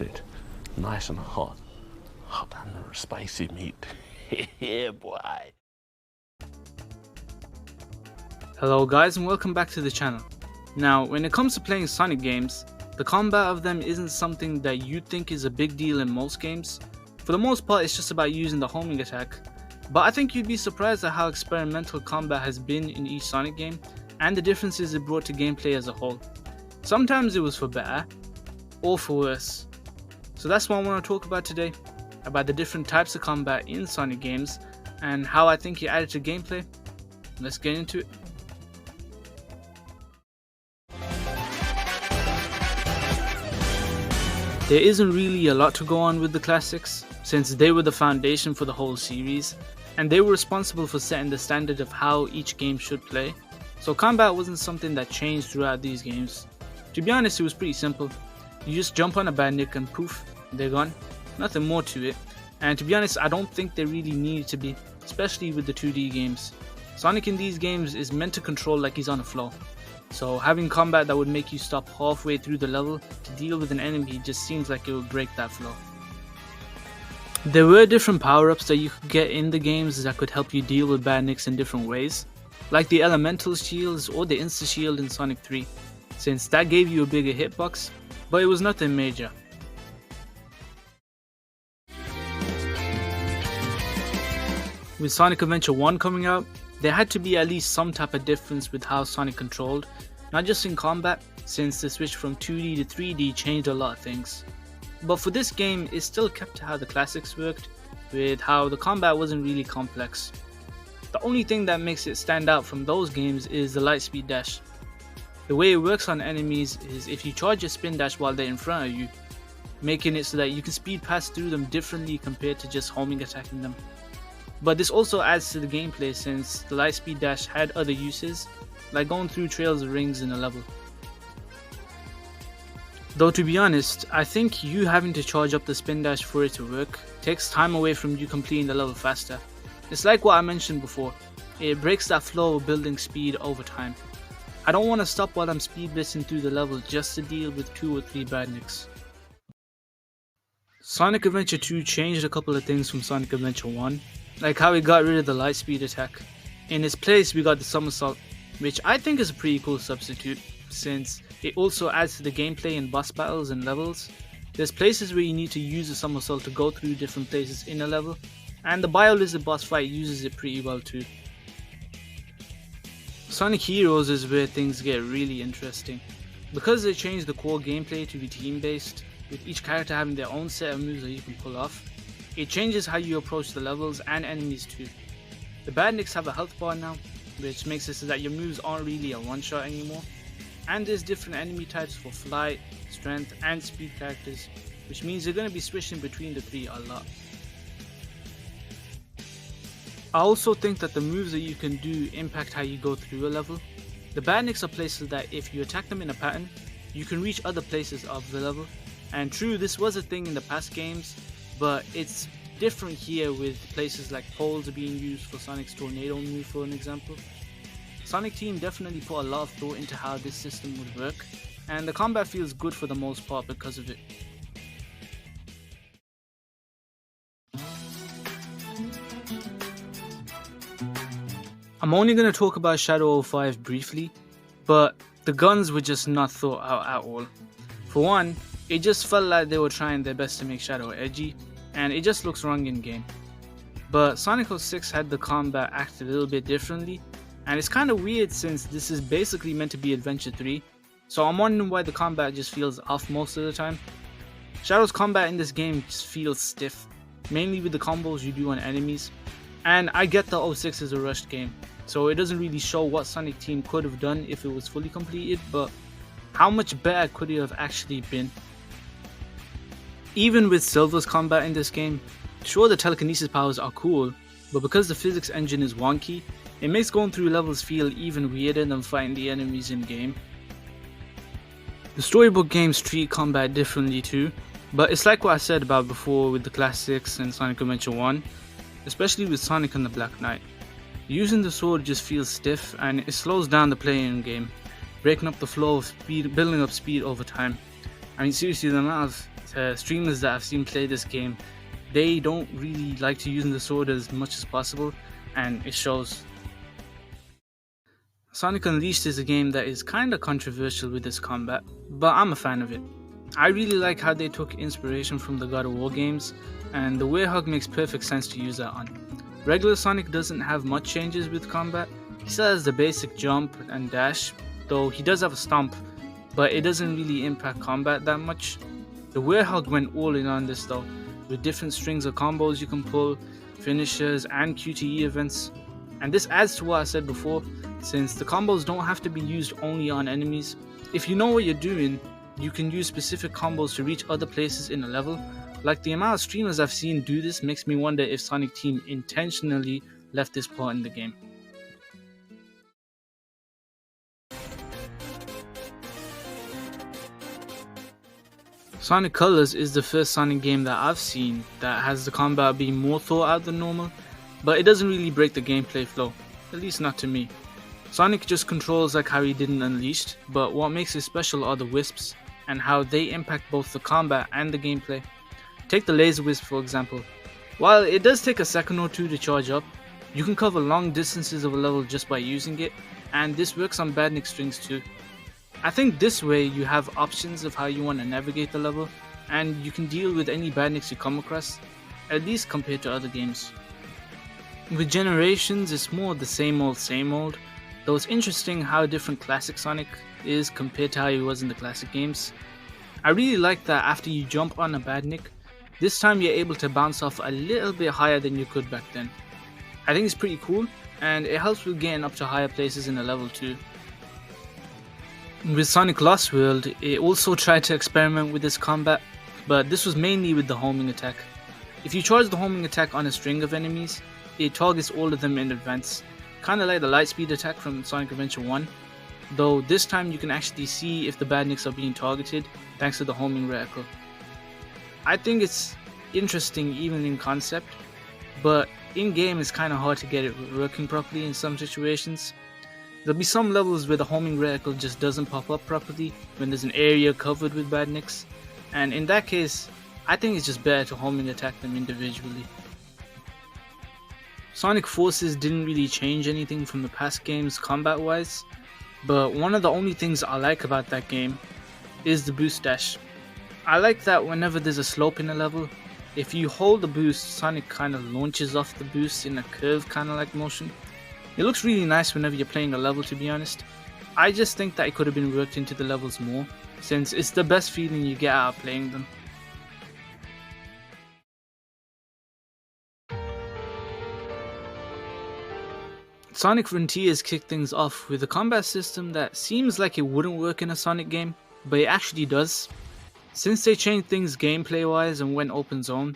it. Nice and hot. Hot and spicy meat. Yeah, boy. Hello guys and welcome back to the channel. Now, when it comes to playing Sonic games, the combat of them isn't something that you think is a big deal in most games. For the most part, it's just about using the homing attack. But I think you'd be surprised at how experimental combat has been in each Sonic game, and the differences it brought to gameplay as a whole. Sometimes it was for better, or for worse. So that's what I want to talk about today, about the different types of combat in Sonic games, and how I think it added to gameplay. Let's get into it. There isn't really a lot to go on with the classics, since they were the foundation for the whole series, and they were responsible for setting the standard of how each game should play. So combat wasn't something that changed throughout these games. To be honest, it was pretty simple. You just jump on a bandit and poof, they're gone. Nothing more to it. And to be honest, I don't think they really needed to be, especially with the 2D games. Sonic in these games is meant to control like he's on a floor. So having combat that would make you stop halfway through the level to deal with an enemy just seems like it would break that flow. There were different power-ups that you could get in the games that could help you deal with badniks in different ways, like the elemental shields or the insta shield in Sonic 3, since that gave you a bigger hitbox, but it was nothing major. With Sonic Adventure 1 coming out, there had to be at least some type of difference with how Sonic controlled, not just in combat, since the switch from 2D to 3D changed a lot of things. But for this game, it still kept how the classics worked, with how the combat wasn't really complex. The only thing that makes it stand out from those games is the light speed dash. The way it works on enemies is if you charge a spin dash while they're in front of you, making it so that you can speed pass through them differently compared to just homing attacking them. But this also adds to the gameplay since the light speed dash had other uses, like going through trails of rings in a level. Though to be honest, I think you having to charge up the spin dash for it to work takes time away from you completing the level faster. It's like what I mentioned before, it breaks that flow of building speed over time. I don't want to stop while I'm speed blitzing through the level just to deal with 2 or 3 badniks. Sonic Adventure 2 changed a couple of things from Sonic Adventure 1, like how it got rid of the light speed attack. In its place we got the somersault, which I think is a pretty cool substitute, since it also adds to the gameplay in boss battles and levels. There's places where you need to use the somersault to go through different places in a level, and the Bio-Lizard boss fight uses it pretty well too. Sonic Heroes is where things get really interesting. Because they changed the core gameplay to be team based, with each character having their own set of moves that you can pull off, it changes how you approach the levels and enemies too. The badniks have a health bar now, which makes it so that your moves aren't really a one shot anymore, and there's different enemy types for flight, strength and speed characters, which means you're going to be switching between the 3 a lot. I also think that the moves that you can do impact how you go through a level. The badniks are places that if you attack them in a pattern, you can reach other places of the level, and true, this was a thing in the past games, but it's different here with places like poles being used for Sonic's tornado move for an example. Sonic Team definitely put a lot of thought into how this system would work, and the combat feels good for the most part because of it. I'm only going to talk about Shadow 05 briefly, but the guns were just not thought out at all. For one, it just felt like they were trying their best to make Shadow edgy, and it just looks wrong in game. But Sonic 06 had the combat act a little bit differently, and it's kind of weird since this is basically meant to be Adventure 3, so I'm wondering why the combat just feels off most of the time. Shadow's combat in this game just feels stiff, mainly with the combos you do on enemies, and I get the 06 is a rushed game, so it doesn't really show what Sonic Team could have done if it was fully completed, but how much better could it have actually been? Even with Silver's combat in this game, sure the telekinesis powers are cool, but because the physics engine is wonky, it makes going through levels feel even weirder than fighting the enemies in game. The storybook games treat combat differently too, but it's like what I said about before with the classics and Sonic Adventure 1, especially with Sonic and the Black Knight. Using the sword just feels stiff and it slows down the play in game, breaking up the flow of speed, building up speed over time. I mean seriously, the amount of streamers that I've seen play this game, they don't really like to use the sword as much as possible, and it shows. Sonic Unleashed is a game that is kinda controversial with its combat, but I'm a fan of it. I really like how they took inspiration from the God of War games, and the Werehog makes perfect sense to use that on. Regular Sonic doesn't have much changes with combat. He still has the basic jump and dash, though he does have a stomp, but it doesn't really impact combat that much. The Werehog went all in on this though, with different strings of combos you can pull, finishers and QTE events. And this adds to what I said before, since the combos don't have to be used only on enemies. If you know what you're doing, you can use specific combos to reach other places in a level. Like the amount of streamers I've seen do this makes me wonder if Sonic Team intentionally left this part in the game. Sonic Colors is the first Sonic game that I've seen that has the combat being more thought out than normal, but it doesn't really break the gameplay flow, at least not to me. Sonic just controls like how he did in Unleashed, but what makes it special are the wisps, and how they impact both the combat and the gameplay. Take the laser wisp for example. While it does take a second or two to charge up, you can cover long distances of a level just by using it, and this works on Badnik strings too. I think this way you have options of how you want to navigate the level, and you can deal with any Badniks you come across, at least compared to other games. With Generations, it's more the same old, though it's interesting how different classic Sonic is compared to how he was in the classic games. I really like that after you jump on a Badnik, this time you're able to bounce off a little bit higher than you could back then. I think it's pretty cool, and it helps with getting up to higher places in the level too. With Sonic Lost World, it also tried to experiment with this combat, but this was mainly with the homing attack. If you charge the homing attack on a string of enemies, it targets all of them in advance, kinda like the Lightspeed attack from Sonic Adventure 1, though this time you can actually see if the Badniks are being targeted thanks to the homing reticle. I think it's interesting even in concept, but in game it's kinda hard to get it working properly in some situations. There'll be some levels where the homing reticle just doesn't pop up properly when there's an area covered with Badniks, and in that case, I think it's just better to homing attack them individually. Sonic Forces didn't really change anything from the past games combat wise, but one of the only things I like about that game is the boost dash. I like that whenever there's a slope in a level, if you hold the boost, Sonic kinda launches off the boost in a curve kinda like motion. It looks really nice whenever you're playing a level, to be honest. I just think that it could have been worked into the levels more, since it's the best feeling you get out of playing them. Sonic Frontiers kicked things off with a combat system that seems like it wouldn't work in a Sonic game, but it actually does. Since they changed things gameplay wise and went open zone,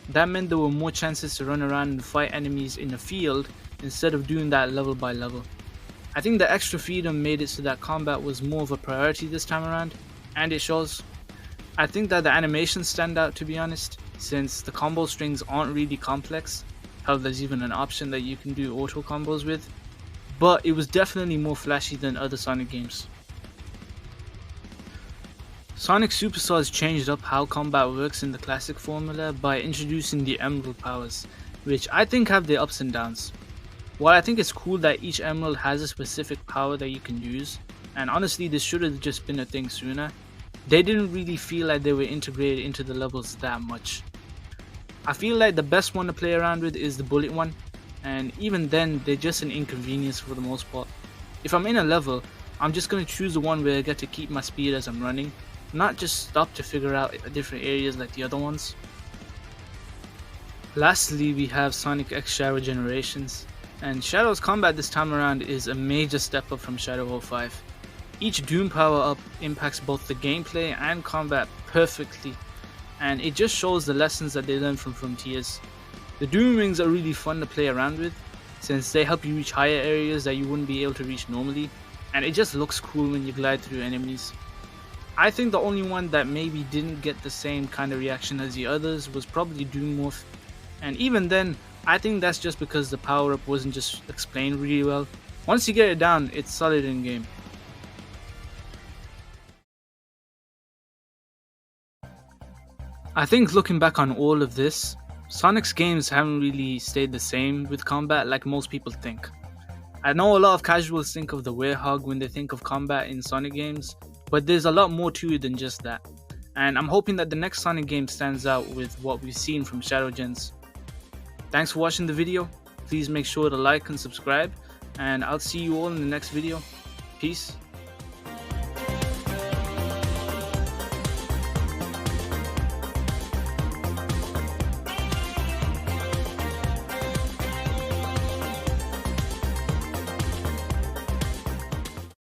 that meant there were more chances to run around and fight enemies in the field instead of doing that level by level. I think the extra freedom made it so that combat was more of a priority this time around, and it shows. I think that the animations stand out, to be honest, since the combo strings aren't really complex. Hell, there's even an option that you can do auto combos with, but it was definitely more flashy than other Sonic games. Sonic Superstars changed up how combat works in the classic formula by introducing the Emerald powers, which I think have their ups and downs. While I think it's cool that each Emerald has a specific power that you can use, and honestly this should have just been a thing sooner, they didn't really feel like they were integrated into the levels that much. I feel like the best one to play around with is the bullet one, and even then they're just an inconvenience for the most part. If I'm in a level, I'm just going to choose the one where I get to keep my speed as I'm running, not just stop to figure out different areas like the other ones. Lastly, we have Sonic X Shadow Generations, and Shadow's combat this time around is a major step up from Shadow 05. Each Doom power up impacts both the gameplay and combat perfectly, and it just shows the lessons that they learned from Frontiers. The Doom Rings are really fun to play around with, since they help you reach higher areas that you wouldn't be able to reach normally, and it just looks cool when you glide through enemies. I think the only one that maybe didn't get the same kind of reaction as the others was probably Doom Morph, and even then, I think that's just because the power up wasn't just explained really well. Once you get it down, it's solid in game. I think looking back on all of this, Sonic's games haven't really stayed the same with combat like most people think. I know a lot of casuals think of the werehog when they think of combat in Sonic games, but there's a lot more to it than just that. And I'm hoping that the next Sonic game stands out with what we've seen from Shadow Gens. Thanks for watching the video. Please make sure to like and subscribe, and I'll see you all in the next video. Peace.